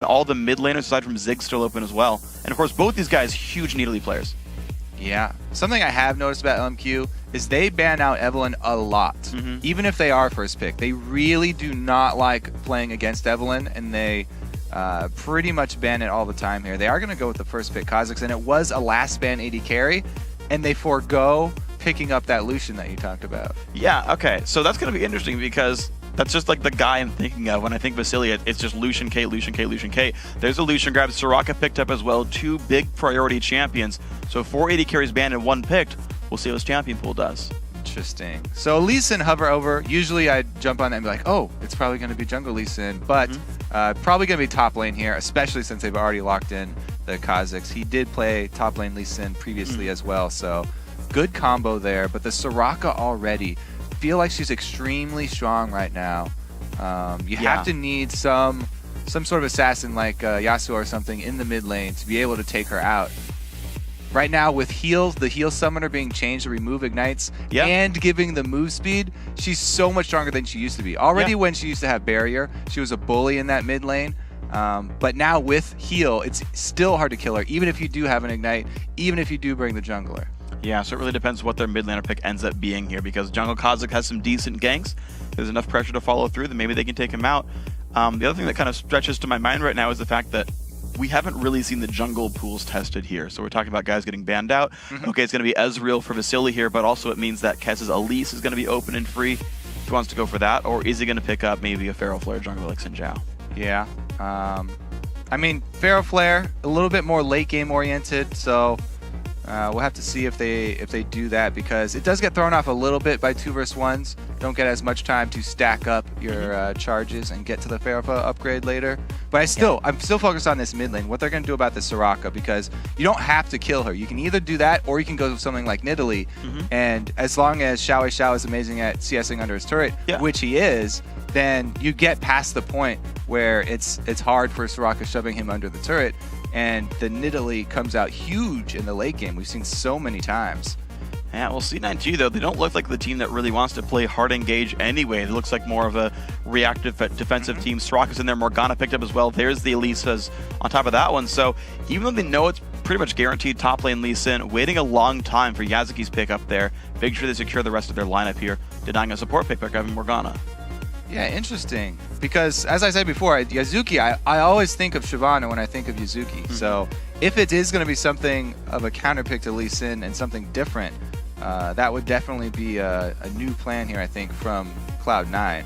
All the mid laners aside from Ziggs still open as well. And of course, both these guys, huge Nidalee players. Yeah. Something I have noticed about LMQ is they ban out Evelynn a lot. Even if they are first pick. They really do not like playing against Evelynn, and they pretty much ban it all the time here. They are going to go with the first pick Kha'Zix, and it was a last ban AD carry, and they forego picking up that Lucian that you talked about. Yeah, okay. So that's going to be interesting because that's just like the guy I'm thinking of when I think Vasily. It's just Lucian K, Lucian K, Lucian K. There's a Lucian grab. Soraka picked up as well. 2 big priority champions. So 4 AD carries banned and 1 picked. We'll see what his champion pool does. Interesting. So Lee Sin hover over. Usually I jump on that and be like, oh, it's probably going to be jungle Lee Sin, but probably going to be top lane here, especially since they've already locked in the Kha'Zix. He did play top lane Lee Sin previously as well, so good combo there. But the Soraka already feel like she's extremely strong right now. You have to need some sort of assassin like Yasuo or something in the mid lane to be able to take her out. Right now with heals, the heal summoner being changed to remove ignites and giving the move speed, she's so much stronger than she used to be. Already when she used to have barrier, she was a bully in that mid lane. But now with heal, it's still hard to kill her, even if you do have an ignite, even if you do bring the jungler. Yeah, so it really depends what their mid laner pick ends up being here, because jungle Kha'Zix has some decent ganks. There's enough pressure to follow through that maybe they can take him out. The other thing that kind of stretches to my mind right now is the fact that we haven't really seen the jungle pools tested here. So we're talking about guys getting banned out. Okay, it's going to be Ezreal for Vasily here, but also it means that Kess's Elise is going to be open and free if he wants to go for that, or is he going to pick up maybe a Pharaoh Flare jungle like Xin Zhao? Yeah. I mean, Pharaoh Flare, a little bit more late game oriented, so we'll have to see if they do that, because it does get thrown off a little bit by 2 versus 1s. Don't get as much time to stack up your charges and get to the Pharaoh upgrade later. But I'm still focused on this mid lane, what they're going to do about this Soraka, because you don't have to kill her. You can either do that, or you can go with something like Nidalee. And as long as Xiao is amazing at CSing under his turret, which he is, then you get past the point where it's hard for Soraka shoving him under the turret, and the Nidalee comes out huge in the late game. We've seen so many times. Yeah, well, C9T, though, they don't look like the team that really wants to play hard engage anyway. It looks like more of a reactive defensive team. Soraka's in there, Morgana picked up as well. There's the Elisa's on top of that one. So even though they know it's pretty much guaranteed top lane Lee Sin, waiting a long time for Yazuki's pick up there, making sure they secure the rest of their lineup here, denying a support pick by grabbing Morgana. Yeah, interesting. Because, as I said before, Yazuki, I always think of Shyvana when I think of Yazuki. So if it is going to be something of a counter pick to Lee Sin and something different, that would definitely be a new plan here, I think, from Cloud9.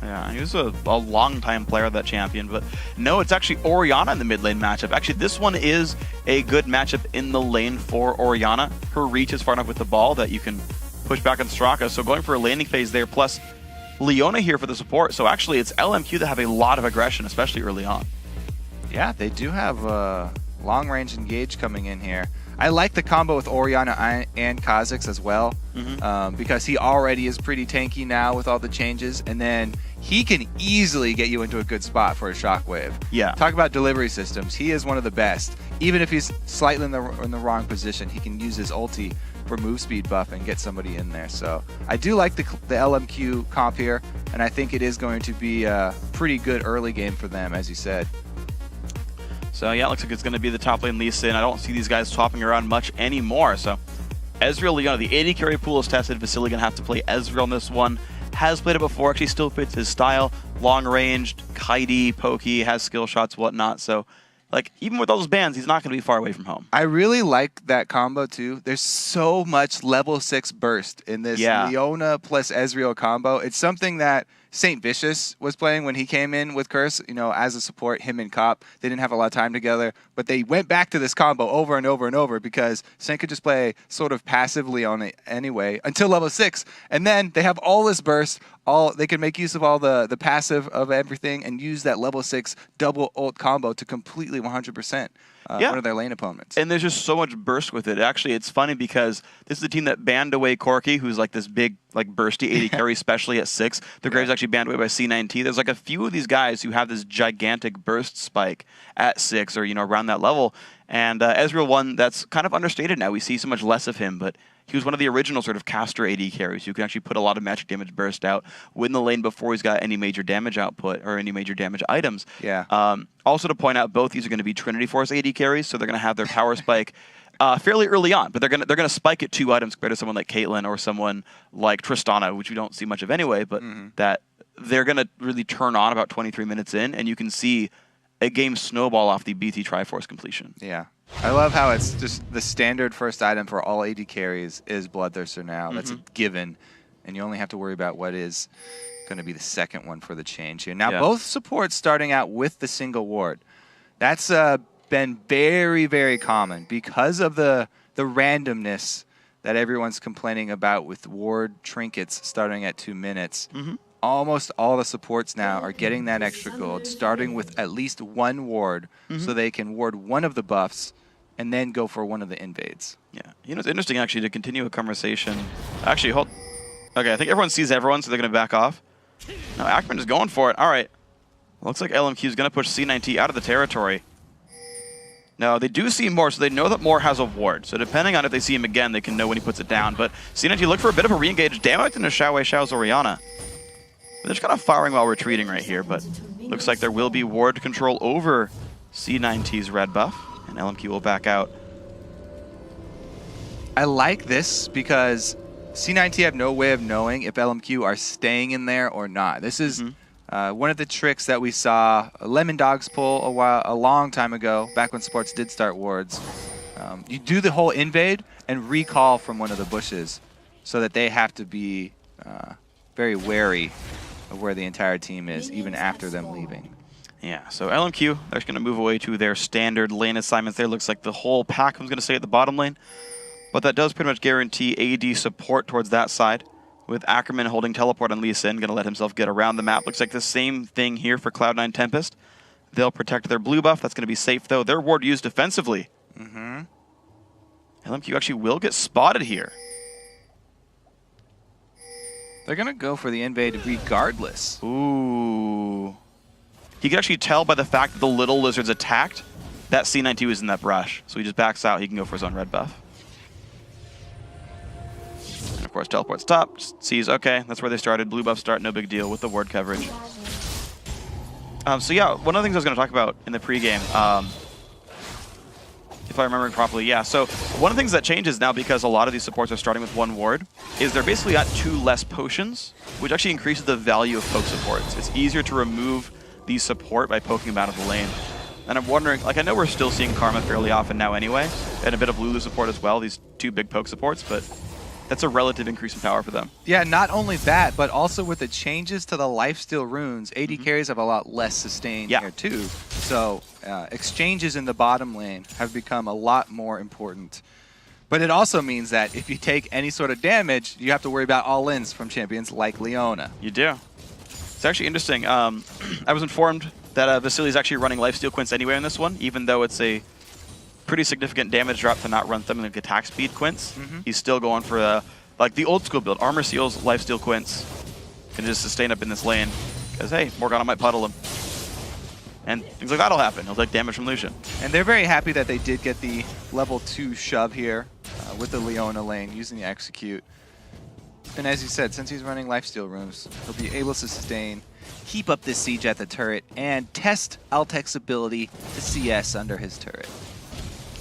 Yeah, he was a long-time player of that champion, but no, it's actually Orianna in the mid lane matchup. Actually, this one is a good matchup in the lane for Orianna. Her reach is far enough with the ball that you can push back on Soraka, so going for a laning phase there, plus Leona here for the support. So actually, it's LMQ that have a lot of aggression, especially early on. Yeah, they do have long-range engage coming in here. I like the combo with Orianna and Kha'Zix as well, because he already is pretty tanky now with all the changes, and then he can easily get you into a good spot for a shockwave. Yeah. Talk about delivery systems. He is one of the best. Even if he's slightly in the wrong position, he can use his ulti for move speed buff and get somebody in there. So I do like the LMQ comp here, and I think it is going to be a pretty good early game for them, as you said. So yeah, it looks like it's going to be the top lane Lee Sin. I don't see these guys swapping around much anymore. So Ezreal, Leona, the AD carry pool is tested. Vasily going to have to play Ezreal in this one. Has played it before, actually still fits his style. Long ranged, kitey, pokey, has skill shots, whatnot. So like, even with all those bans, he's not going to be far away from home. I really like that combo too. There's so much level 6 burst in this Leona plus Ezreal combo. It's something that St. Vicious was playing when he came in with Curse, you know, as a support, him and Cop. They didn't have a lot of time together, but they went back to this combo over and over and over because St. could just play sort of passively on it anyway until level 6. And then they have all this burst, they can make use of all the passive of everything and use that level 6 double ult combo to completely 100% one of their lane opponents. And there's just so much burst with it. Actually, it's funny because this is the team that banned away Corki, who's like this big, like bursty AD carry, especially at 6. The Graves actually banned away by C9T. There's like a few of these guys who have this gigantic burst spike at 6 or, you know, around that level. And Ezreal, one that's kind of understated now. We see so much less of him, but he was one of the original sort of caster AD carries who can actually put a lot of magic damage burst out, win the lane before he's got any major damage output or any major damage items. Yeah. Also to point out, both these are going to be Trinity Force AD carries, so they're going to have their power spike fairly early on, but they're gonna spike at 2 items compared to someone like Caitlyn or someone like Tristana, which we don't see much of anyway, but that they're gonna really turn on about 23 minutes in, and you can see a game snowball off the BT Triforce completion. Yeah. I love how it's just the standard first item for all AD carries is Bloodthirster now. That's a given, and you only have to worry about what is going to be the second one for the change here. Now, both supports starting out with the single ward. That's been very, very common because of the randomness that everyone's complaining about with ward trinkets starting at 2 minutes. Almost all the supports now are getting that extra gold, starting with at least 1 ward so they can ward one of the buffs and then go for one of the invades. Yeah. You know, it's interesting, actually, to continue a conversation. Actually, hold. Okay, I think everyone sees everyone, so they're going to back off. No, Ackerman is going for it. All right. Looks like LMQ is going to push C9T out of the territory. No, they do see Moore, so they know that Moore has a ward. So depending on if they see him again, they can know when he puts it down. But C9T look for a bit of a re-engage. Damage into Xiao's Orianna. They're just kind of firing while retreating right here, but looks like there will be ward control over C9T's red buff, and LMQ will back out. I like this because C9T have no way of knowing if LMQ are staying in there or not. This is one of the tricks that we saw Lemon Dogs pull a long time ago, back when sports did start wards. You do the whole invade and recall from one of the bushes so that they have to be very wary of where the entire team is, even after them leaving. Yeah, so LMQ, they're just going to move away to their standard lane assignments there. Looks like the whole pack was going to stay at the bottom lane, but that does pretty much guarantee AD support towards that side, with Ackerman holding teleport on Lee Sin, going to let himself get around the map. Looks like the same thing here for Cloud9 Tempest. They'll protect their blue buff. That's going to be safe, though. Their ward used defensively. LMQ actually will get spotted here. They're going to go for the invade regardless. Ooh. He can actually tell by the fact that the little lizards attacked that C9T was in that brush. So he just backs out. He can go for his own red buff. And of course, teleports top. Just sees, okay, that's where they started. Blue buff start, no big deal with the ward coverage. So yeah, one of the things I was going to talk about in the pregame, if I remember properly, yeah. So one of the things that changes now, because a lot of these supports are starting with 1 ward, is they're basically at 2 less potions, which actually increases the value of poke supports. It's easier to remove these support by poking them out of the lane. And I'm wondering, like, I know we're still seeing Karma fairly often now anyway, and a bit of Lulu support as well, these 2 big poke supports, but that's a relative increase in power for them. Yeah, not only that, but also with the changes to the lifesteal runes, AD carries have a lot less sustain here too. So exchanges in the bottom lane have become a lot more important. But it also means that if you take any sort of damage, you have to worry about all-ins from champions like Leona. You do. It's actually interesting. I was informed that Vasili's actually running lifesteal Quints anyway in this one, even though it's a pretty significant damage drop to not run something like attack speed Quints. He's still going for like the old school build. Armor Seals, lifesteal Quints can just sustain up in this lane because, hey, Morgana might puddle him. And things like that'll happen. He'll take damage from Lucian. And they're very happy that they did get the level 2 shove here with the Leona lane using the execute. And as you said, since he's running lifesteal runes, he'll be able to sustain, keep up this siege at the turret, and test Altec's ability to CS under his turret.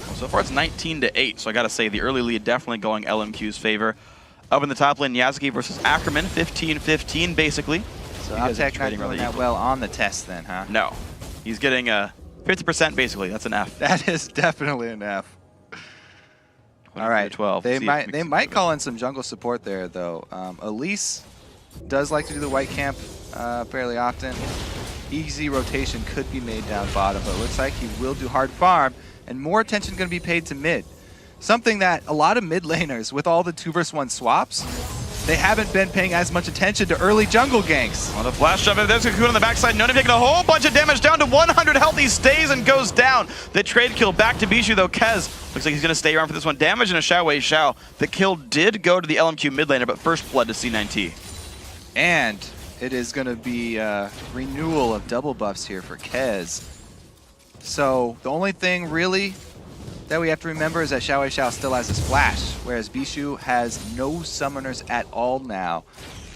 Well, so far it's 19-8, so I gotta say the early lead definitely going LMQ's favor. Up in the top lane, Yazuki versus Ackerman, 15-15 basically. So Altec not doing that well on the test then, huh? No. He's getting 50% basically. That's an F. That is definitely an F. All right. 12. They might call in some jungle support there, though. Elise does like to do the white camp fairly often. Easy rotation could be made down bottom, but it looks like he will do hard farm, and more attention going to be paid to mid. Something that a lot of mid laners, with all the 2v1 swaps, they haven't been paying as much attention to early jungle ganks. On the flash jump, there's Cocoon on the backside. None taking a whole bunch of damage down to 100 health. He stays and goes down. The trade kill back to Bijou, though. Kez looks like he's going to stay around for this one. Damage and a Xiao. The kill did go to the LMQ mid laner, but first blood to C9T. And it is going to be renewal of double buffs here for Kez. So the only thing really that we have to remember is that Xiao Xiao still has his flash, whereas Bishu has no summoners at all now.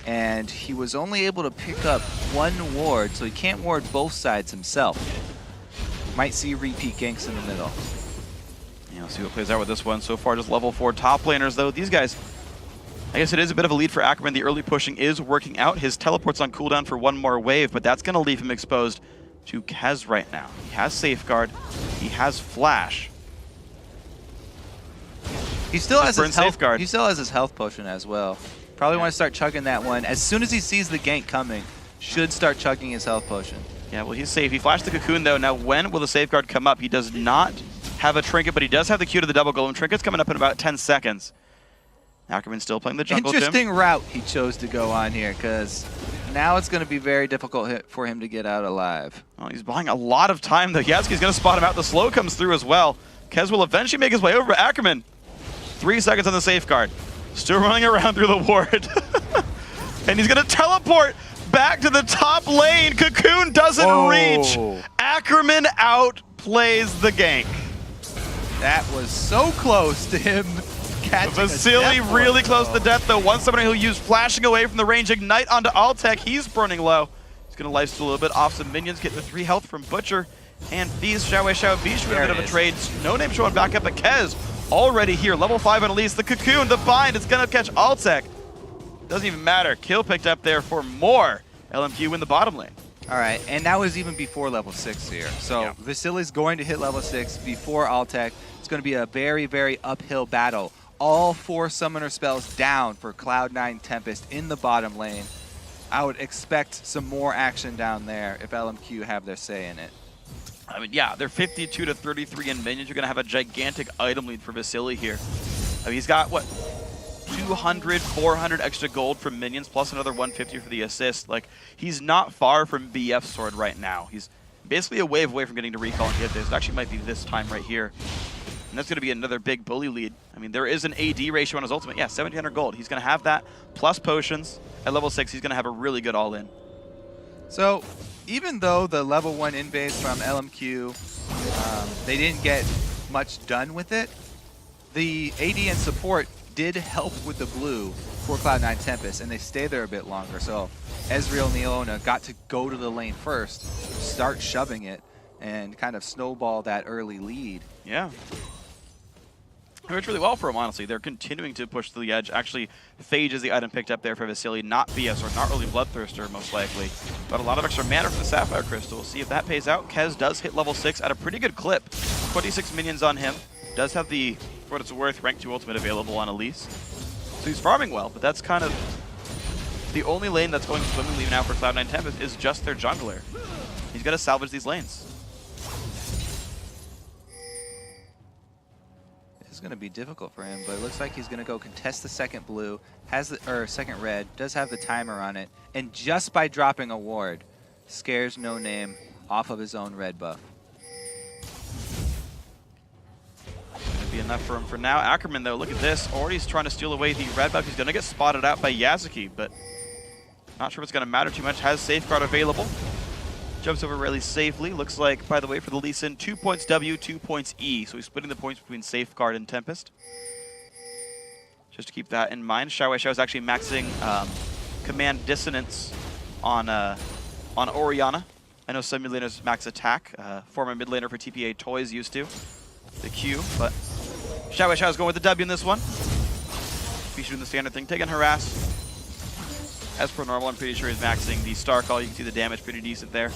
And he was only able to pick up one ward, so he can't ward both sides himself. Might see repeat ganks in the middle. Yeah, we'll see what plays out with this one. So far, just level 4 top laners, though. These guys, I guess it is a bit of a lead for Ackerman. The early pushing is working out. His teleport's on cooldown for one more wave, but that's going to leave him exposed to Kez right now. He has Safeguard. He has Flash. He still has his health. Safeguard. He still has his health potion as well. Probably want to start chugging that one. As soon as he sees the gank coming, should start chugging his health potion. Yeah, well, he's safe. He flashed the Cocoon, though. Now, when will the Safeguard come up? He does not have a Trinket, but he does have the Q to the double golem. Trinket's coming up in about 10 seconds. Ackerman still playing the jungle gym. Interesting route he chose to go on here, because now it's going to be very difficult for him to get out alive. Oh, he's buying a lot of time, though. Yasuki's going to spot him out. The slow comes through as well. Kez will eventually make his way over, but Ackerman, 3 seconds on the Safeguard. Still running around through the ward. And he's going to teleport back to the top lane. Cocoon doesn't reach. Ackerman outplays the gank. That was so close to him catching Vasily really close to death, though. One summoner he'll use flashing away from the range. Ignite onto Altec. He's burning low. He's going to lifesteal a little bit off some minions. Getting the 3 health from Butcher. And Feast, Xiao Xiao, Bishu with a bit of a trade. No Name showing back up at Kez. Already here. Level 5 on Elise. The Cocoon, the bind. It's going to catch Altec. Doesn't even matter. Kill picked up there for more. LMQ win the bottom lane. All right, and that was even before level 6 here. So Vasily's going to hit level 6 before Altec. It's going to be a very, very uphill battle. All 4 summoner spells down for Cloud9 Tempest in the bottom lane. I would expect some more action down there if LMQ have their say in it. I mean, yeah, they're 52 to 33 in minions. You're going to have a gigantic item lead for Vasily here. I mean, he's got, what, 200, 400 extra gold from minions, plus another 150 for the assist. Like, he's not far from BF Sword right now. He's basically a wave away from getting to recall and get this. It actually might be this time right here. And that's going to be another big bully lead. I mean, there is an AD ratio on his ultimate. Yeah, 1,700 gold. He's going to have that, plus potions. At level 6, he's going to have a really good all-in. So, even though the level 1 invades from LMQ, they didn't get much done with it, the AD and support did help with the blue for Cloud9 Tempest, and they stay there a bit longer. So Ezreal and Leona got to go to the lane first, start shoving it, and kind of snowball that early lead. Yeah. It worked really well for him, honestly. They're continuing to push to the edge. Actually, Phage is the item picked up there for Vasily, not BS, or not really Bloodthirster, most likely. But a lot of extra mana from the Sapphire Crystal. We'll see if that pays out. Kez does hit level 6 at a pretty good clip. 26 minions on him. Does have the, for what it's worth, rank 2 ultimate available on Elise. So he's farming well, but that's kind of the only lane that's going swimmingly now for Cloud9 Tempest is just their jungler. He's got to salvage these lanes. This is going to be difficult for him, but it looks like he's going to go contest the second blue, has the, or second red, does have the timer on it, and just by dropping a ward, scares No Name off of his own red buff. Gonna be enough for him for now. Ackerman, though, look at this. Already he's trying to steal away the red buff. He's going to get spotted out by Yasuki, but not sure if it's going to matter too much. Has Safeguard available. Jumps over really safely. Looks like, by the way, for the Lee Sin, 2 points W, 2 points E. So he's splitting the points between Safeguard and Tempest. Just to keep that in mind. Xiao Xiao is actually maxing Command Dissonance on Orianna. I know some mid laners max attack. Former mid laner for TPA Toys used to. The Q, but Xiao Xiao is going with the W in this one. He's doing the standard thing, taking harass. As per normal, I'm pretty sure he's maxing the Star Call. You can see the damage pretty decent there.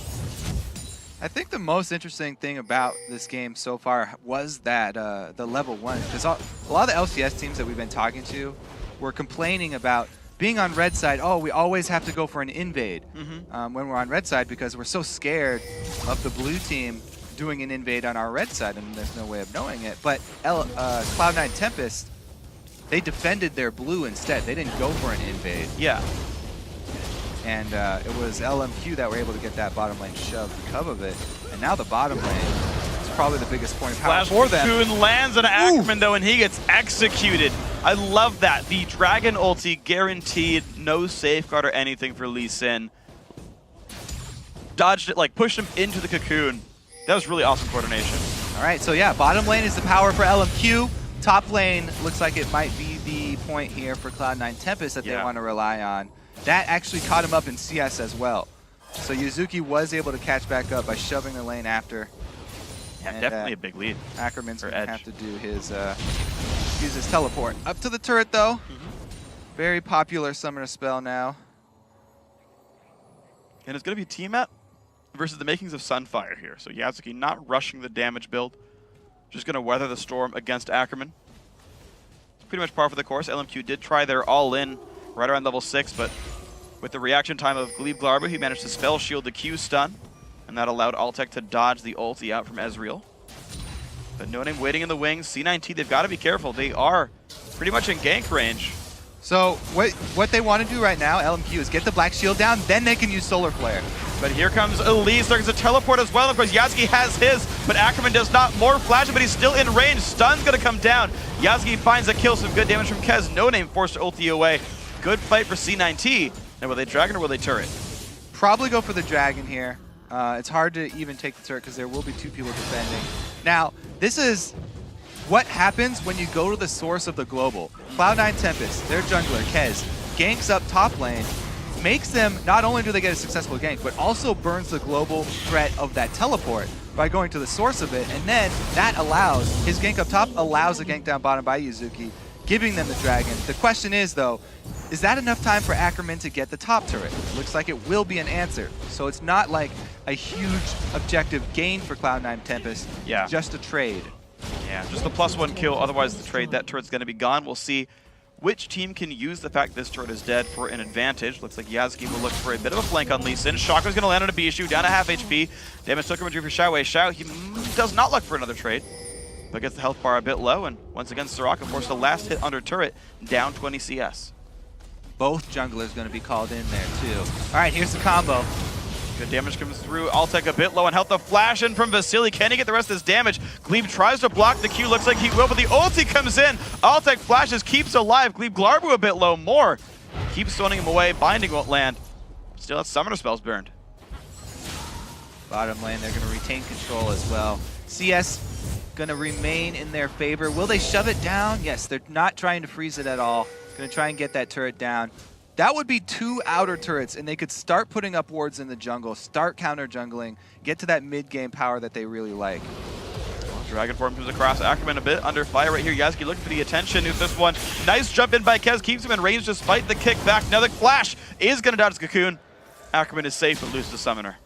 I think the most interesting thing about this game so far was that the level 1, because a lot of the LCS teams that we've been talking to were complaining about being on red side. Oh, we always have to go for an invade when we're on red side because we're so scared of the blue team doing an invade on our red side, and there's no way of knowing it. But Cloud9 Tempest, they defended their blue instead. They didn't go for an invade. Yeah. And it was LMQ that were able to get that bottom lane shoved because of it. And now the bottom lane is probably the biggest point of power for them. Cocoon lands on Ackerman, though, and he gets executed. I love that. The Dragon ulti guaranteed no Safeguard or anything for Lee Sin. Dodged it, like pushed him into the Cocoon. That was really awesome coordination. All right, so yeah, bottom lane is the power for LMQ. Top lane looks like it might be the point here for Cloud9 Tempest that they want to rely on. That actually caught him up in CS as well. So Yuzuki was able to catch back up by shoving the lane after. Yeah, and, definitely a big lead. Ackerman's going to have to do his, use his teleport. Up to the turret though. Very popular summoner spell now. And it's going to be team map versus the makings of Sunfire here. So Yasuki not rushing the damage build. Just going to weather the storm against Ackerman. It's pretty much par for the course. LMQ did try their all-in right around level 6, but with the reaction time of Glebe Glarbu, he managed to spell shield the Q stun, and that allowed Altec to dodge the ulti out from Ezreal. But No Name waiting in the wings. C9T, they've got to be careful. They are pretty much in gank range. So what they want to do right now, LMQ, is get the black shield down, then they can use Solar Flare. But here comes Elise. There's a teleport as well. Of course, Yasuki has his, but Ackerman does not. More flash, but he's still in range. Stun's going to come down. Yasuki finds a kill. Some good damage from Kez. No Name forced to ulti away. Good fight for C9T. Now, will they Dragon or will they Turret? Probably go for the Dragon here. It's hard to even take the turret because there will be 2 people defending. Now, this is what happens when you go to the source of the global. Cloud9 Tempest, their jungler, Kez, ganks up top lane, makes them, not only do they get a successful gank, but also burns the global threat of that teleport by going to the source of it, and then that allows, his gank up top allows a gank down bottom by Yuzuki, giving them the dragon. The question is, though, is that enough time for Ackerman to get the top turret? Looks like it will be an answer. So it's not like a huge objective gain for Cloud9 Tempest, just a trade. Yeah, just the +1 kill, otherwise the trade, that turret's going to be gone. We'll see which team can use the fact this turret is dead for an advantage. Looks like Yasuki will look for a bit of a flank on Lee Sin. Shocker's going to land on a Bishu, down to half HP. Damage took him for Xiao Wei. Xiao, he does not look for another trade, but gets the health bar a bit low, and once again, Soraka forced the last hit under turret, down 20 CS. Both junglers going to be called in there, too. All right, here's the combo. Good damage comes through. Altec a bit low on health. The flash in from Vasily. Can he get the rest of this damage? Glebe tries to block the Q. Looks like he will, but the ulti comes in. Altec flashes, keeps alive. Glebe Glarbu a bit low. More. Keeps stoning him away. Binding won't land. Still has summoner spells burned. Bottom lane, they're going to retain control as well. CS going to remain in their favor. Will they shove it down? Yes, they're not trying to freeze it at all. Going to try and get that turret down. That would be 2 outer turrets, and they could start putting up wards in the jungle, start counter jungling, get to that mid-game power that they really like. Dragon form comes across. Ackerman a bit under fire right here. Yasuki looking for the attention with this one. Nice jump in by Kez, keeps him in range despite the kickback. Now the flash is going to dodge Cocoon. Ackerman is safe, but loses the summoner.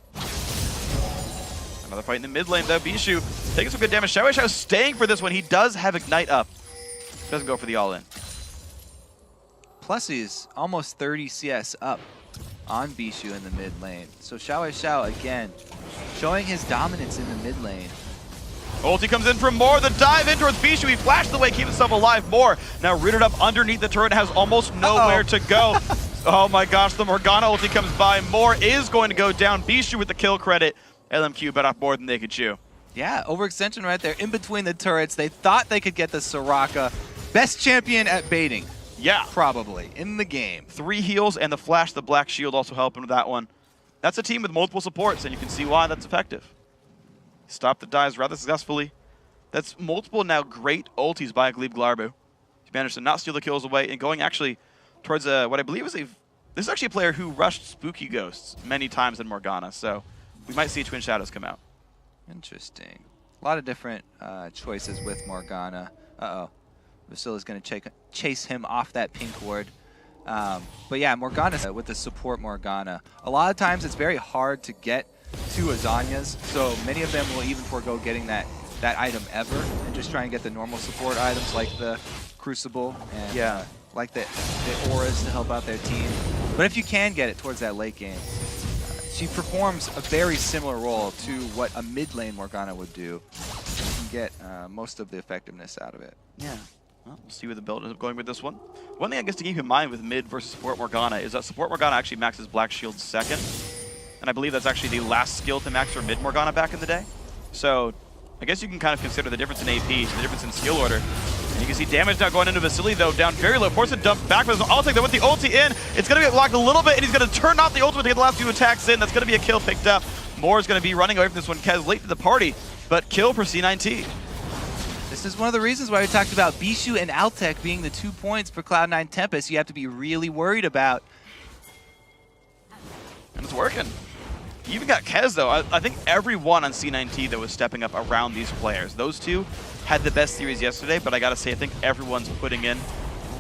Another fight in the mid lane though. Bishu taking some good damage. Xiao Wei staying for this one. He does have Ignite up. Doesn't go for the all-in. Plus he's almost 30 CS up on Bishu in the mid lane. So Xiao again, showing his dominance in the mid lane. Ulti comes in from Moore, the dive in towards Bishu. He flashed away, keep himself alive. Moore now rooted up underneath the turret, has almost nowhere to go. Oh my gosh, the Morgana ulti comes by. Moore is going to go down. Bishu with the kill credit. LMQ bit off more than they could chew. Yeah, overextension right there in between the turrets. They thought they could get the Soraka. Best champion at baiting. Yeah. Probably, in the game. 3 heals and the flash, the black shield also helping with that one. That's a team with multiple supports, and you can see why that's effective. Stop the dives rather successfully. That's multiple now great ultis by Glebe Glarbu. He managed to not steal the kills away and going actually towards what I believe is this is actually a player who rushed Spooky Ghosts many times in Morgana, so we might see Twin Shadows come out. Interesting. A lot of different choices with Morgana. Uh-oh. Vasily's going to chase him off that pink ward. But yeah, Morgana with the support Morgana. A lot of times it's very hard to get 2 Azanias, so many of them will even forego getting that item ever and just try and get the normal support items like the Crucible and like the auras to help out their team. But if you can get it towards that late game, she performs a very similar role to what a mid lane Morgana would do. You can get most of the effectiveness out of it. Yeah. Well, we'll see where the build ends up going with this one. One thing I guess to keep in mind with mid versus support Morgana is that support Morgana actually maxes Black Shield second. And I believe that's actually the last skill to max for mid Morgana back in the day. So I guess you can kind of consider the difference in AP, the difference in skill order. And you can see damage now going into Vasily though, down very low. Forced to dump back with his ulti. With the ulti in, it's going to get blocked a little bit, and he's going to turn off the ultimate to get the last 2 attacks in. That's going to be a kill picked up. Moore is going to be running away from this one. Kez late to the party, but kill for C9T. This is one of the reasons why we talked about Bishu and Altec being the 2 points for Cloud9 Tempest you have to be really worried about. And it's working. You even got Kez, though. I think everyone on C9T that was stepping up around these players. Those two had the best series yesterday, but I gotta say, I think everyone's putting in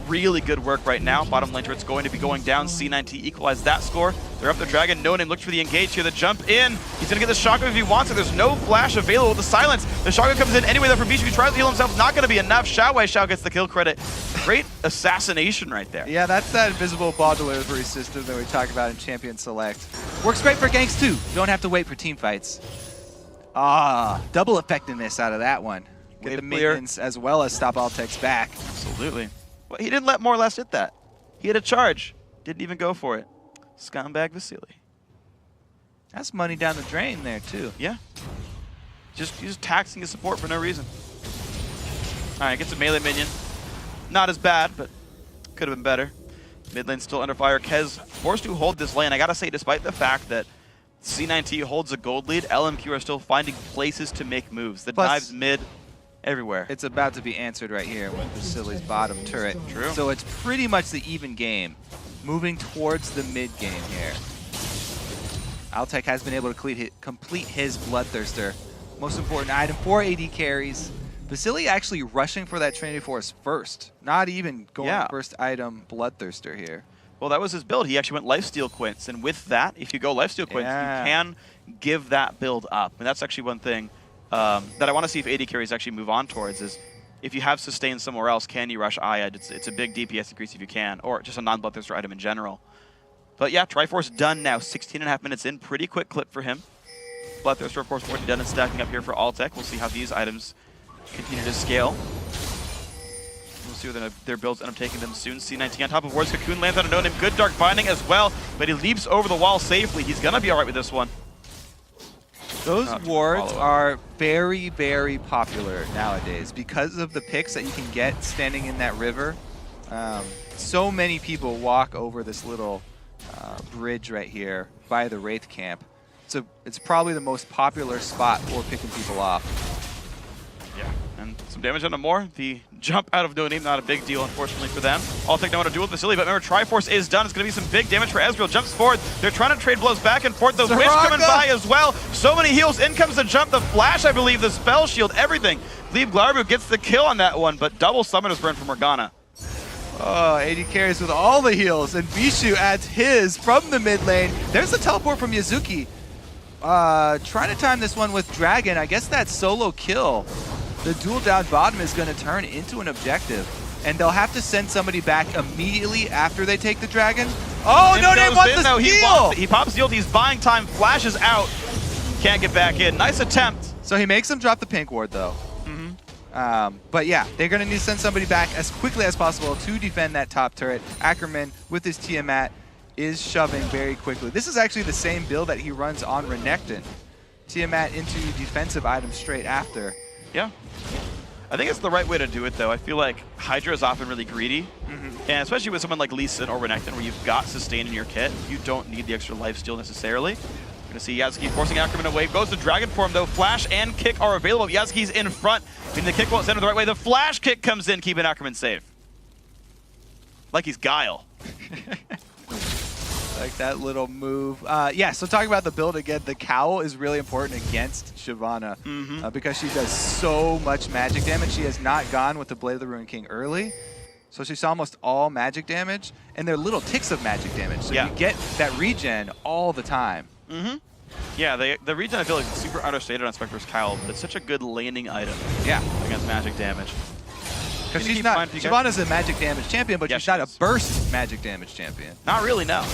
really good work right now. Bottom lane turret's going to be going down. C9T equalized that score. They're up the dragon. No Name looks for the engage here. The jump in. He's going to get the shotgun if he wants it. There's no flash available with the silence. The shotgun comes in anyway, though, from Bishu. He tries to heal himself. Not going to be enough. Xiao gets the kill credit. Great assassination right there. Yeah, that's that invisible ball delivery system that we talk about in Champion Select. Works great for ganks, too. You don't have to wait for team fights. Double effectiveness out of that one. Get the minions as well as stop Altec's back. Absolutely. Well, he didn't let more or less hit that. He had a charge. Didn't even go for it. Scumbag Vasily. That's money down the drain there, too. Yeah. He's just taxing his support for no reason. All right, gets a melee minion. Not as bad, but could have been better. Mid lane still under fire. Kez forced to hold this lane. I gotta say, despite the fact that C9T holds a gold lead, LMQ are still finding places to make moves. The dives mid, everywhere. It's about to be answered right here with Vasily's bottom turret. True. So it's pretty much the even game, moving towards the mid game here. Altec has been able to complete his Bloodthirster. Most important item for AD carries. Vasily actually rushing for that Trinity Force first, not even going first item Bloodthirster here. Well, that was his build. He actually went Lifesteal Quints, and with that, if you go Lifesteal Quints, you can give that build up. And that's actually one thing that I want to see if AD carries actually move on towards is if you have Sustain somewhere else, can you rush Ayad? It's a big DPS increase if you can, or just a non-Bloodthirster item in general. But yeah, Triforce done now, 16.5 minutes in, pretty quick clip for him. Bloodthirster, of course, already done and stacking up here for Altec. We'll see how these items continue to scale. We'll see where their builds end up taking them soon. C9T on top of wards. Cocoon lands on a no-name. Good Dark Binding as well, but he leaps over the wall safely. He's going to be all right with this one. Those wards are very, very popular nowadays because of the picks that you can get standing in that river. So many people walk over this little bridge right here by the Wraith camp. So it's probably the most popular spot for picking people off. Yeah, and some damage on more. The jump out of no name, not a big deal, unfortunately, for them. Altec know how to duel with Vasily, but remember, Triforce is done. It's going to be some big damage for Ezreal. Jumps forward. They're trying to trade blows back and forth. The Wish coming by as well. So many heals. In comes the jump, the flash, I believe, the spell shield, everything. Gleb Glarbu gets the kill on that one, but double summoners burn from Morgana. Oh, AD carries with all the heals, and Bishu adds his from the mid lane. There's the teleport from Yazuki. Trying to time this one with Dragon. I guess that solo kill. The duel down bottom is going to turn into an objective, and they'll have to send somebody back immediately after they take the Dragon. Oh, no name wants the steal! He pops the ult, he's buying time, flashes out. Can't get back in. Nice attempt. So he makes him drop the pink ward, though. But yeah, they're going to need to send somebody back as quickly as possible to defend that top turret. Ackerman, with his Tiamat, is shoving very quickly. This is actually the same build that he runs on Renekton. Tiamat into defensive items straight after. Yeah. I think it's the right way to do it, though. I feel like Hydra is often really greedy, and especially with someone like Lee Sin or Renekton, where you've got Sustain in your kit, you don't need the extra lifesteal necessarily. We're going to see Yazuki forcing Ackerman away. Goes to Dragon form, though. Flash and kick are available. Yazuki's in front. Meaning the kick won't send him the right way. The flash kick comes in, keeping Ackerman safe. Like he's Guile. Like that little move. Yeah, so talking about the build again, the cowl is really important against Shyvana because she does so much magic damage. She has not gone with the Blade of the Ruined King early, so she saw almost all magic damage, and they're little ticks of magic damage, so you get that regen all the time. Yeah, the regen I feel like is super understated on Spectre's cowl, but it's such a good laning item against magic damage. Because she's not, Shyvana's a magic damage champion, but she's not a burst magic damage champion. Not really, no.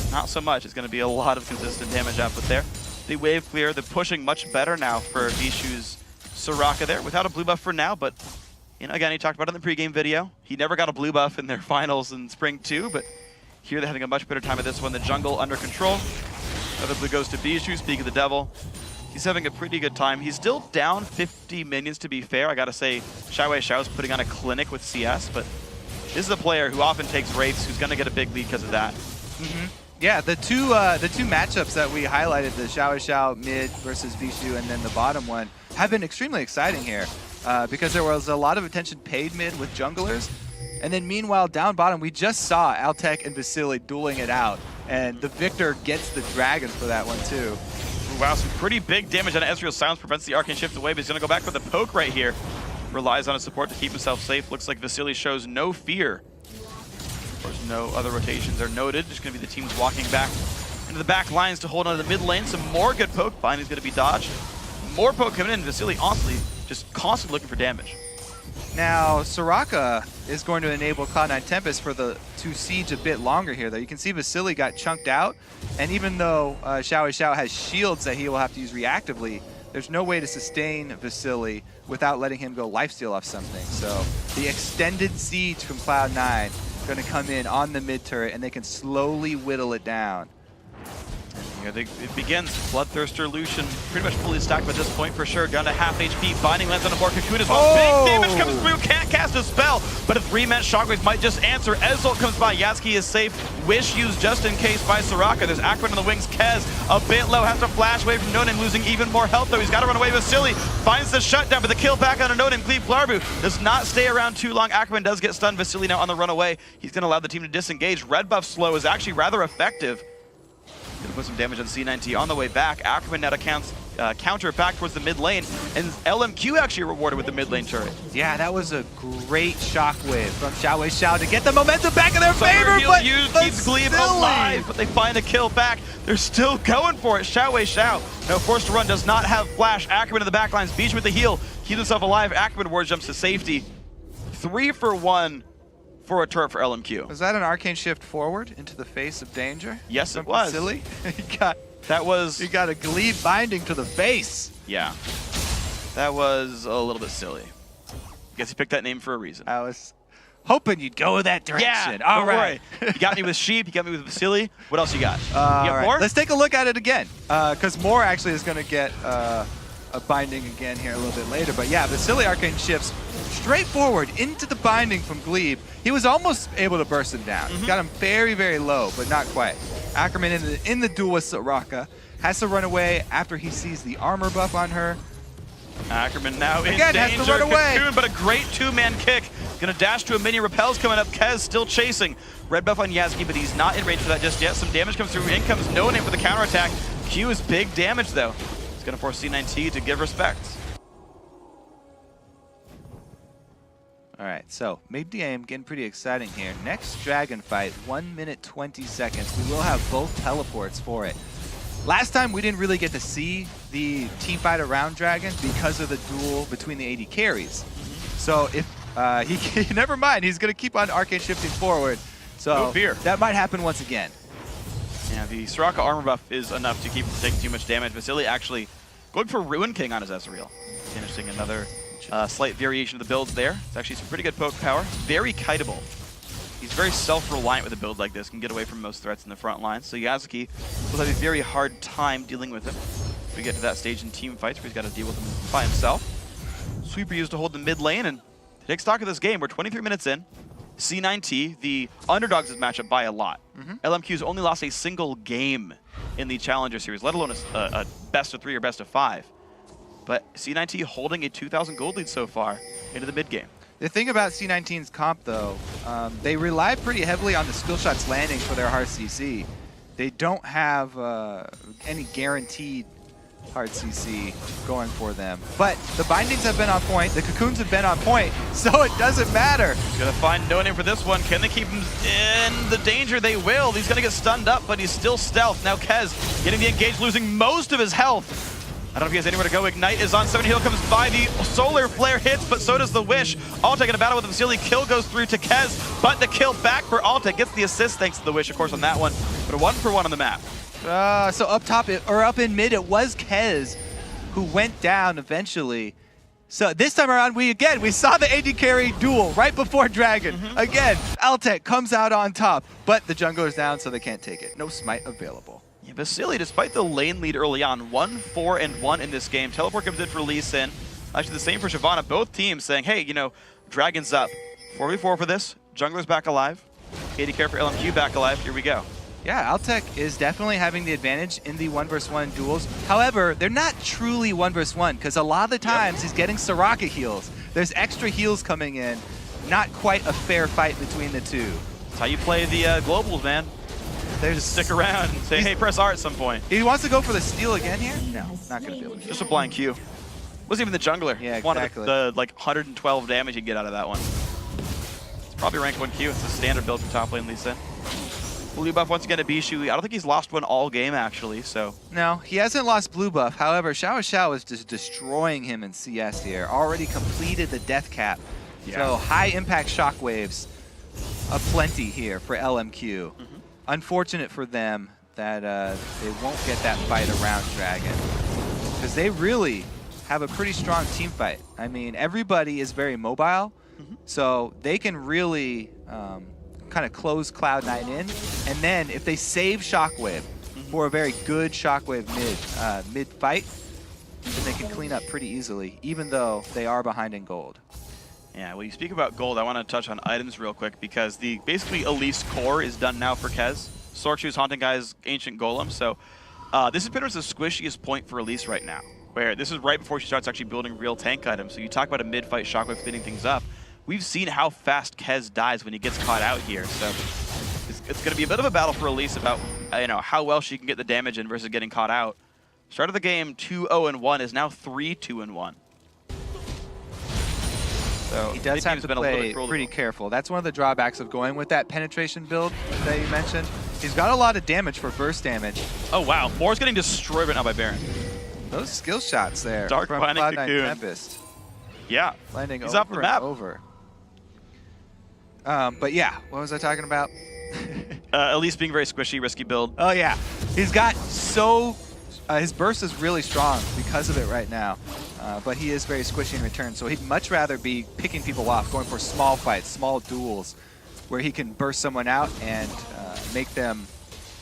Not so much. It's going to be a lot of consistent damage output there. The wave clear, the pushing much better now for Bishu's Soraka there, without a blue buff for now, but you know, again, he talked about it in the pregame video. He never got a blue buff in their finals in Spring 2, but here they're having a much better time at this one. The jungle under control. Another blue goes to Bishu, Speak of the Devil. He's having a pretty good time. He's still down 50 minions, to be fair. I gotta say, Xiao's putting on a clinic with CS, but this is a player who often takes Wraiths, who's gonna get a big lead because of that. Yeah, the two matchups that we highlighted, the Xiao mid versus Vishu, and then the bottom one, have been extremely exciting here because there was a lot of attention paid mid with junglers. And then meanwhile, down bottom, we just saw Altec and Vasily dueling it out. And the victor gets the dragon for that one too. Wow, some pretty big damage on Ezreal. Silence prevents the Arcane Shift away, but he's going to go back for the poke right here. Relies on his support to keep himself safe. Looks like Vasily shows no fear. Of course, no other rotations are noted. Just going to be the teams walking back into the back lines to hold on to the mid lane. Some more good poke. Binding's going to be dodged. More poke coming in. Vasily, honestly, just constantly looking for damage. Now, Soraka is going to enable Cloud9 Tempest to siege a bit longer here, though. You can see Vasily got chunked out, and even though Xiao has shields that he will have to use reactively, there's no way to sustain Vasily without letting him go lifesteal off something. So the extended siege from Cloud9 is going to come in on the mid turret, and they can slowly whittle it down. Yeah, it begins. Bloodthirster Lucian pretty much fully stacked at this point for sure. Down to half HP. Binding lands on a more Cocoon as well. Oh! Big damage comes through. Can't cast a spell, but a 3-man Shockwave might just answer. Ezreal comes by. Yatsuki is safe. Wish used just in case by Soraka. There's Aquan on the wings. Kez a bit low. Has to flash away from No-Name, losing even more health though. He's got to run away. Vasily finds the shutdown, but the kill back on a No-Name. Glebe Glarbu does not stay around too long. Aquan does get stunned. Vasily now on the runaway. He's going to allow the team to disengage. Red buff slow is actually rather effective. Gonna put some damage on C9T on the way back. Ackerman now to counter back towards the mid lane, and LMQ actually rewarded with the mid lane turret. Yeah, that was a great shockwave from Xiao to get the momentum back in their favor, but keeps Glebe alive, but they find a kill back. They're still going for it. Xiao, now forced to run, does not have flash. Ackerman in the back lines, Beach with the heal, keeps himself alive. Ackerman ward jumps to safety. 3 for 1. For a turret for LMQ. Was that an arcane shift forward into the face of danger? Yes, it was. Silly. He got a Glebe binding to the face. Yeah, that was a little bit silly. Guess he picked that name for a reason. I was hoping you'd go that direction. Yeah, all right. You got me with Sheep. You got me with Vasily. What else you got? You got more? Let's take a look at it again, because Moore actually is going to get a binding again here a little bit later. But yeah, Vasily arcane shifts straight forward into the binding from Glebe. He was almost able to burst him down. Got him very, very low, but not quite. Ackerman in the duel with Soraka has to run away after he sees the armor buff on her. Ackerman now in danger. has to run away. Cocoon, but a great 2-man kick. Gonna dash to a minion. Repel's coming up. Kez still chasing. Red buff on Yasuki, but he's not in range for that just yet. Some damage comes through. In comes No-Name for the counterattack. Q is big damage though. It's gonna force C9T to give respect. All right, so mid-game getting pretty exciting here. Next dragon fight, 1 minute 20 seconds. We will have both teleports for it. Last time we didn't really get to see the team fight around dragon because of the duel between the AD carries. So if he never mind, he's gonna keep on arcane shifting forward. So no fear. That might happen once again. Yeah, the Soraka armor buff is enough to keep him from taking too much damage. Vasily actually going for Ruin King on his Ezreal. Finishing another slight variation of the builds there. It's actually some pretty good poke power. Very kiteable. He's very self-reliant with a build like this. Can get away from most threats in the front line. So Yasuki will have a very hard time dealing with him. If we get to that stage in team fights where he's got to deal with him by himself. Sweeper used to hold the mid lane and take stock of this game. We're 23 minutes in. C9T, the underdogs this matchup by a lot. LMQ's only lost a single game in the Challenger Series, let alone a best of 3 or best of 5. But C9T holding a 2,000 gold lead so far into the mid game. The thing about C19's comp, though, they rely pretty heavily on the skill shots landing for their hard CC. They don't have any guaranteed hard CC going for them. But the bindings have been on point, the cocoons have been on point, so it doesn't matter. Gonna find No-Name for this one. Can they keep him in the danger? They will. He's gonna get stunned up, but he's still stealth. Now Kez getting the engage, losing most of his health. I don't know if he has anywhere to go. Ignite is on 7. Heal comes by. The solar flare hits, but so does the Wish. Altec in a battle with the Vasily. Kill goes through to Kez, but the kill back for Altec. Gets the assist thanks to the Wish, of course, on that one. But a 1 for 1 on the map. So up top, or up in mid, it was Kez who went down eventually. So this time around, we saw the AD carry duel right before Dragon. Again, Altec comes out on top, but the jungler's down, so they can't take it. No smite available. Yeah, Vasily, despite the lane lead early on, 1-4-1 in this game. Teleport comes in for Lee Sin. Actually, the same for Shyvana. Both teams saying, hey, you know, Dragon's up. 4v4 for this. Jungler's back alive. AD carry for LMQ back alive. Here we go. Yeah, Altec is definitely having the advantage in the 1v1 duels. However, they're not truly 1v1 because a lot of the times he's getting Soraka heals. There's extra heals coming in. Not quite a fair fight between the two. That's how you play the globals, man. They just stick around and say, hey, press R at some point. He wants to go for the steal again here? No, not going to be able to. Just a blind Q. Wasn't even the jungler. Yeah, exactly. Wanted the like 112 damage you get out of that one. It's probably rank 1 Q. It's a standard build for top lane Lee Sin. Blue buff once again to Bishu. I don't think he's lost one all game, actually, so. No, he hasn't lost blue buff. However, Xiao is just destroying him in CS here. Already completed the death cap. Yeah. So high impact shockwaves aplenty here for LMQ. Unfortunate for them that they won't get that fight around Dragon. Because they really have a pretty strong team fight. I mean, everybody is very mobile, so they can really kind of close Cloud9 in, and then if they save Shockwave for a very good Shockwave mid fight, then they can clean up pretty easily, even though they are behind in gold. Yeah, when you speak about gold, I want to touch on items real quick because the basically Elise core is done now for Kez. Sorchu's Haunting Guy's Ancient Golem, so this is pretty much the squishiest point for Elise right now, where this is right before she starts actually building real tank items. So you talk about a mid-fight Shockwave cleaning things up. We've seen how fast Kez dies when he gets caught out here, so it's going to be a bit of a battle for Elise about how well she can get the damage in versus getting caught out. Start of the game 2-0-1 is now 3-2-1. So he does have to play pretty careful. That's one of the drawbacks of going with that penetration build that you mentioned. He's got a lot of damage for burst damage. Oh wow, Moore's getting destroyed right now by Baron. Those skill shots there Dark from Binding Cloud9 Cocoon. Tempest. Yeah, landing he's over off the map. and over. But yeah, what was I talking about? Elise being very squishy, risky build. Oh yeah, he's got so his burst is really strong because of it right now. But he is very squishy in return, so he'd much rather be picking people off, going for small fights, small duels, where he can burst someone out and make them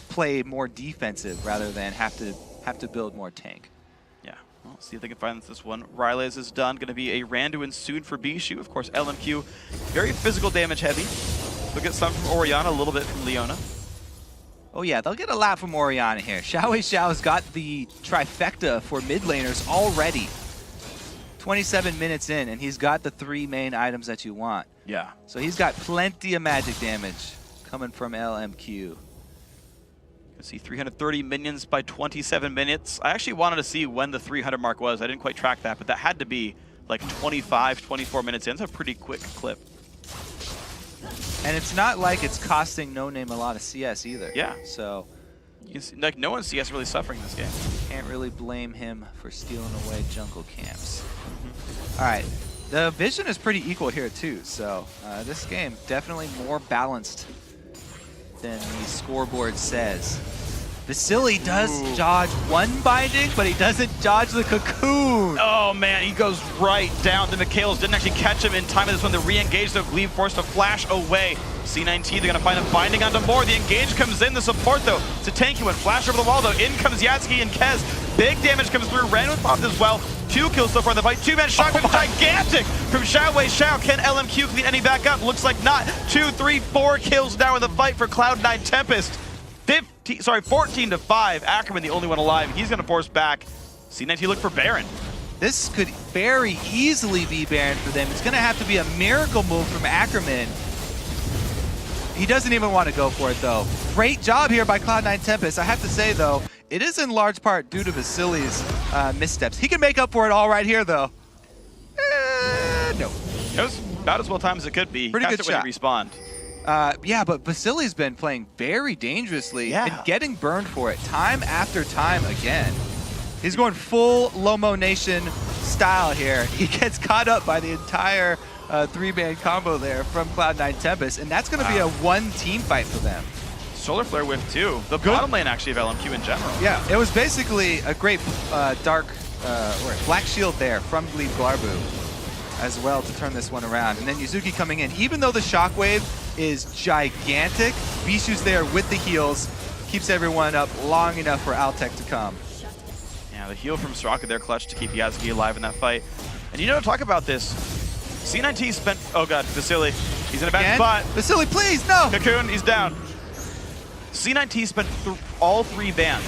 play more defensive rather than have to build more tank. Yeah, well, see if they can find this one. Rylaze is done. Going to be a Randuin soon for Bishu. Of course, LMQ, very physical damage heavy. We'll get some from Orianna, a little bit from Leona. Oh yeah, they'll get a lot from Orianna here. Xiao's got the trifecta for mid laners already. 27 minutes in, and he's got the 3 main items that you want. Yeah. So he's got plenty of magic damage coming from LMQ. You can see 330 minions by 27 minutes. I actually wanted to see when the 300 mark was. I didn't quite track that, but that had to be like 25, 24 minutes in. It's a pretty quick clip. And it's not like it's costing No Name a lot of CS either. Yeah. So you can see, like, no one's CS really suffering this game. Can't really blame him for stealing away jungle camps. All right, the vision is pretty equal here too. So this game definitely more balanced than the scoreboard says. Vasily does dodge one binding, but he doesn't dodge the cocoon. Oh man, he goes right down. The Mikhails didn't actually catch him in time of this one. The re-engage, so Glebe forced to flash away. C9T, they're gonna find him binding onto Moore. The engage comes in, the support though. It's a tanky one. Flash over the wall though. In comes Yatsky and Kez. Big damage comes through. Randuin popped as well. 2 kills so far in the fight. 2-man shot, gigantic from Xiao. Can LMQ clean any back up? Looks like not. 2, 3, 4 kills now in the fight for Cloud9 Tempest. 14-5. Ackerman the only one alive. He's gonna force back. C9T look for Baron. This could very easily be Baron for them. It's gonna have to be a miracle move from Ackerman. He doesn't even want to go for it though. Great job here by Cloud9 Tempest. I have to say though, it is in large part due to Vasily's missteps. He can make up for it all right here though. No. It was about as well timed as it could be. Pretty good shot. When he respawned. Yeah, but Vasily's been playing very dangerously and getting burned for it time after time again. He's going full Lomo Nation style here. He gets caught up by the entire 3-man combo there from Cloud9 Tempest, and that's going to be a one-team fight for them. Solar Flare whiff too. The bottom lane actually of LMQ in general. Yeah, it was basically a great black shield there from Glebe Glarbu as well to turn this one around. And then Yuzuki coming in. Even though the shockwave is gigantic, Bishu's there with the heals, keeps everyone up long enough for Altec to come. Yeah, the heal from Soraka there clutch to keep Yasuki alive in that fight. And you know, talk about this. C9T spent, oh god, Vasily. He's in a bad spot. Vasily, please, no! Cocoon, he's down. C9T spent all 3 bans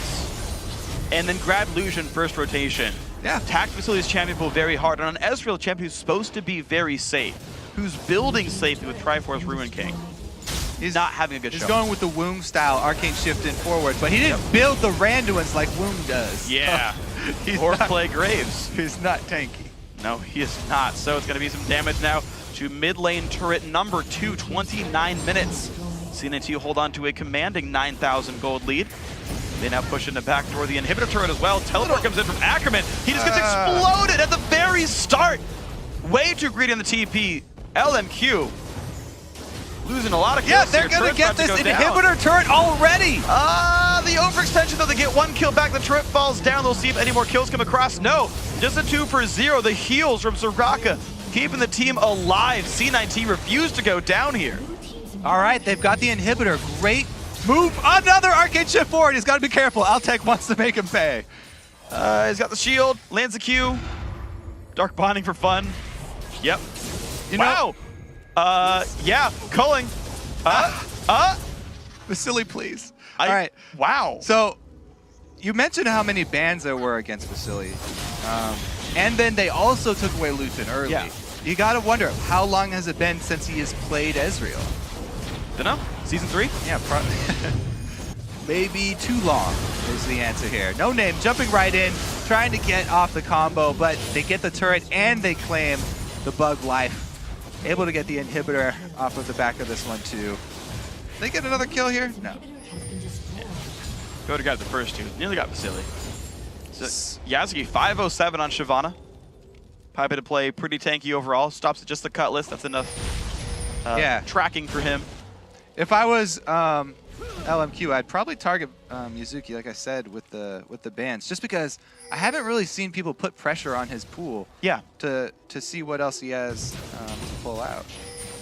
and then grabbed Lucian first rotation. Yeah. Attacked Vasili's champion pool very hard. And on Ezreal, champion who's supposed to be very safe, who's building safely with Triforce Ruin King. He's not having a good show. He's going with the Woong style, arcane shift in forward, but he didn't build the Randuins like Woong does. Yeah. Or play Graves. He's not tanky. No, he is not. So it's going to be some damage now to mid lane turret number 2, 29 minutes. C9T hold on to a commanding 9,000 gold lead. They now push in the back door the inhibitor turret as well. Teleport comes in from Ackerman. He just gets exploded at the very start. Way too greedy on the TP. LMQ losing a lot of kills. Yeah, they're going to get this inhibitor turret already. The overextension, though, they get 1 kill back. The turret falls down. They'll see if any more kills come across. No, just a 2 for 0. The heals from Soraka keeping the team alive. C9T refused to go down here. All right, they've got the inhibitor. Great move. Another arcane shift forward. He's got to be careful. Altec wants to make him pay. He's got the shield, lands the Q. Dark bonding for fun. Yep. Wow. Yeah, culling. Vasili, please. All right. Wow. So, you mentioned how many bans there were against Vasili. And then they also took away Lucian early. Yeah. You got to wonder, how long has it been since he has played Ezreal? Dunno. Season 3? Yeah, maybe too long is the answer here. No name jumping right in, trying to get off the combo, but they get the turret and they claim the bug life. Able to get the inhibitor off of the back of this one too. They get another kill here? No. Go to got the first 2. Nearly got Vasili. So, Yasuki 507 on Shyvana. Pipe to play pretty tanky overall. Stops at just the Cutlass. That's enough tracking for him. If I was LMQ, I'd probably target Yuzuki, like I said, with the bans, just because I haven't really seen people put pressure on his pool. Yeah. To see what else he has to pull out.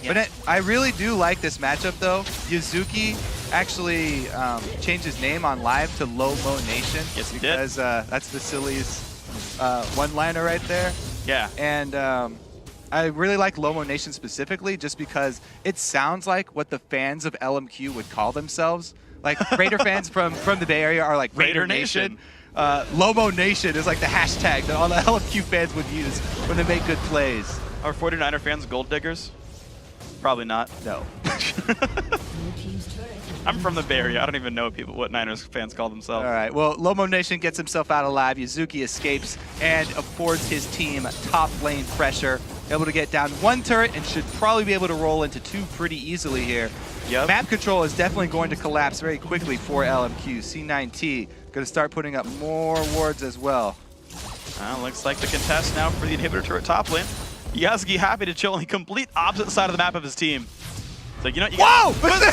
Yeah. But I really do like this matchup, though. Yuzuki actually changed his name on live to Low Mo Nation. Yes, he did. Because that's Vasili's one-liner right there. Yeah. And I really like Lomo Nation specifically just because it sounds like what the fans of LMQ would call themselves. Like Raider fans from the Bay Area are like Raider Nation. Lomo Nation is like the hashtag that all the LMQ fans would use when they make good plays. Are 49er fans gold diggers? Probably not. No. I'm from the Bay Area. I don't even know what Niners fans call themselves. All right. Well, Lomo Nation gets himself out alive. Yuzuki escapes and affords his team top lane pressure. Able to get down 1 turret and should probably be able to roll into 2 pretty easily here. Yep. Map control is definitely going to collapse very quickly for LMQ. C9T going to start putting up more wards as well. Looks like the contest now for the inhibitor turret top lane. Yasuki happy to chill on the complete opposite side of the map of his team. So, you know, whoa! Vasili!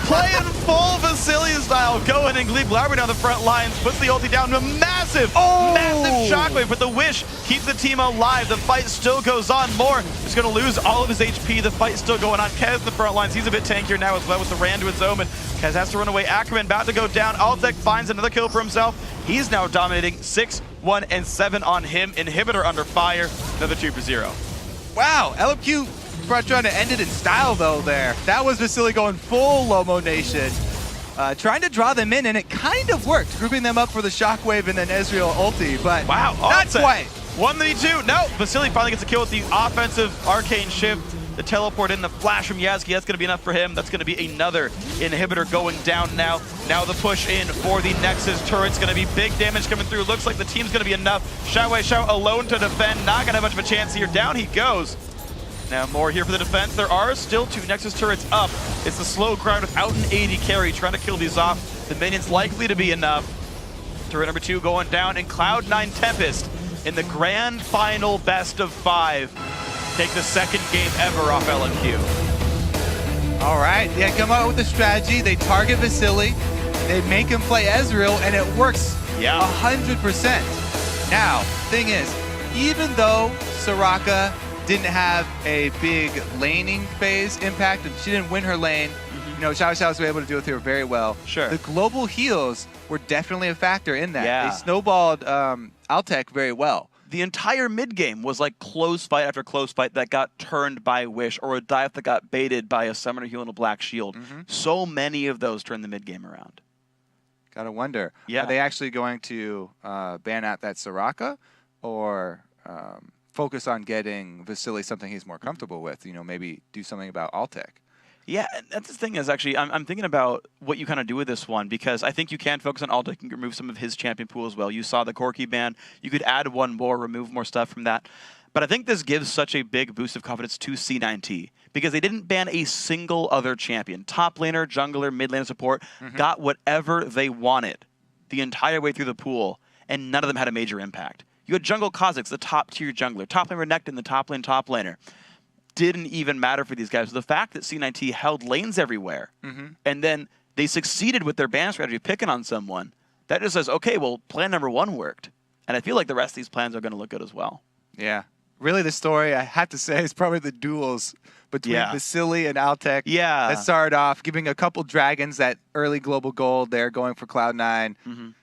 Playing full Vasili style, going and Glebe Glauber down the front lines, puts the ulti down to a massive shockwave, but the wish keeps the team alive. The fight still goes on. More is going to lose all of his HP. The fight's still going on. Kez in the front lines. He's a bit tankier now as well with the Randuin's Omen. Kez has to run away. Ackerman about to go down. Altec finds another kill for himself. He's now dominating 6, 1, and 7 on him. Inhibitor under fire. Another 2 for 0. Wow, LMQ trying to end it in style though there. That was Vasili going full Lomo Nation. Trying to draw them in, and it kind of worked, grouping them up for the shockwave and then Ezreal ulti, but wow, not quite. 1v2, no, Vasili finally gets a kill with the offensive arcane shift. The teleport in, the flash from Yasuki, that's going to be enough for him. That's going to be another inhibitor going down now. Now the push in for the Nexus turret's going to be big damage coming through. Looks like the team's going to be enough. Xiao alone to defend, not going to have much of a chance here. Down he goes. Now more here for the defense. There are still 2 Nexus turrets up. It's a slow grind without an 80 carry, trying to kill these off. The minion's likely to be enough. Turret number 2 going down, and Cloud9 Tempest in the grand final best of 5. Take the second game ever off LMQ. All right, yeah, come out with a strategy. They target Vasili, they make him play Ezreal, and it works 100%. Now, thing is, even though Soraka didn't have a big laning phase impact, and she didn't win her lane, you know, Xiao was able to do it with her very well. Sure. The global heals were definitely a factor in that. Yeah. They snowballed Altec very well. the entire mid game was like close fight after close fight that got turned by Wish, or a dive that got baited by a Summoner Heal and a Black Shield. So many of those turned the mid game around. Gotta wonder. Yeah. Are they actually going to ban out that Soraka, or focus on getting Vasily something he's more comfortable with? You know, maybe do something about Altec. Yeah, and that's the thing is actually, I'm thinking about what you kind of do with this one, because I think you can focus on Altec and remove some of his champion pool as well. You saw the Corki ban. You could add one more, remove more stuff from that. But I think this gives such a big boost of confidence to C9T, because they didn't ban a single other champion. Top laner, jungler, mid laner support got whatever they wanted the entire way through the pool, and none of them had a major impact. You had Jungle Kha'Zix, the top tier jungler. Top lane Renekton, the top laner. Didn't even matter for these guys. So the fact that C9T held lanes everywhere, and then they succeeded with their ban strategy, picking on someone, that just says, okay, well, plan number 1 worked. And I feel like the rest of these plans are going to look good as well. Yeah. Really, the story, I have to say, is probably the duels between Vasily and Altec. Yeah. That started off giving a couple dragons that early global gold. They're going for Cloud9.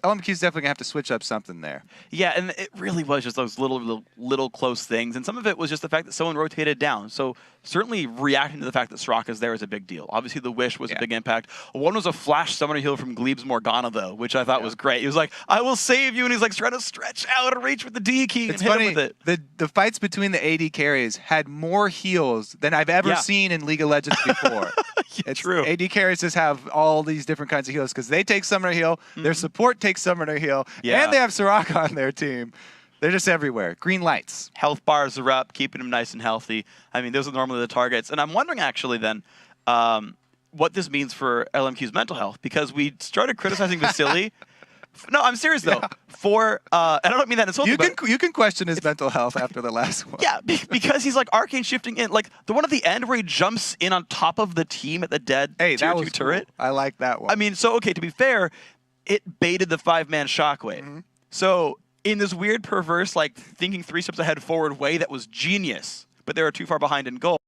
LMQ's definitely going to have to switch up something there. Yeah, and it really was just those little close things. And some of it was just the fact that someone rotated down. So certainly reacting to the fact that Soraka's there is a big deal. Obviously, the Wish was a big impact. One was a flash Summoner Heal from Gleb's Morgana, though, which I thought was great. He was like, I will save you, and he's like trying to stretch out and reach with the D key and hit him with it. The fights between the AD carries had more heals than I've ever seen in League of Legends before. It's true. AD carries just have all these different kinds of heals because they take Summoner Heal, their support takes Summoner Heal, and they have Soraka on their team. They're just everywhere. Green lights. Health bars are up, keeping them nice and healthy. I mean, those are normally the targets. And I'm wondering, actually, then, what this means for LMQ's mental health, because we started criticizing Vasily. No, I'm serious, though. And I don't mean that insulting, you can question his mental health after the last one. Yeah, because he's like arcane shifting in. Like the one at the end where he jumps in on top of the team at the dead tier 2 turret. Cool. I like that one. I mean, so, okay, to be fair, it baited the 5-man shockwave. So in this weird, perverse, like thinking 3 steps ahead forward way that was genius, but they were too far behind in goal.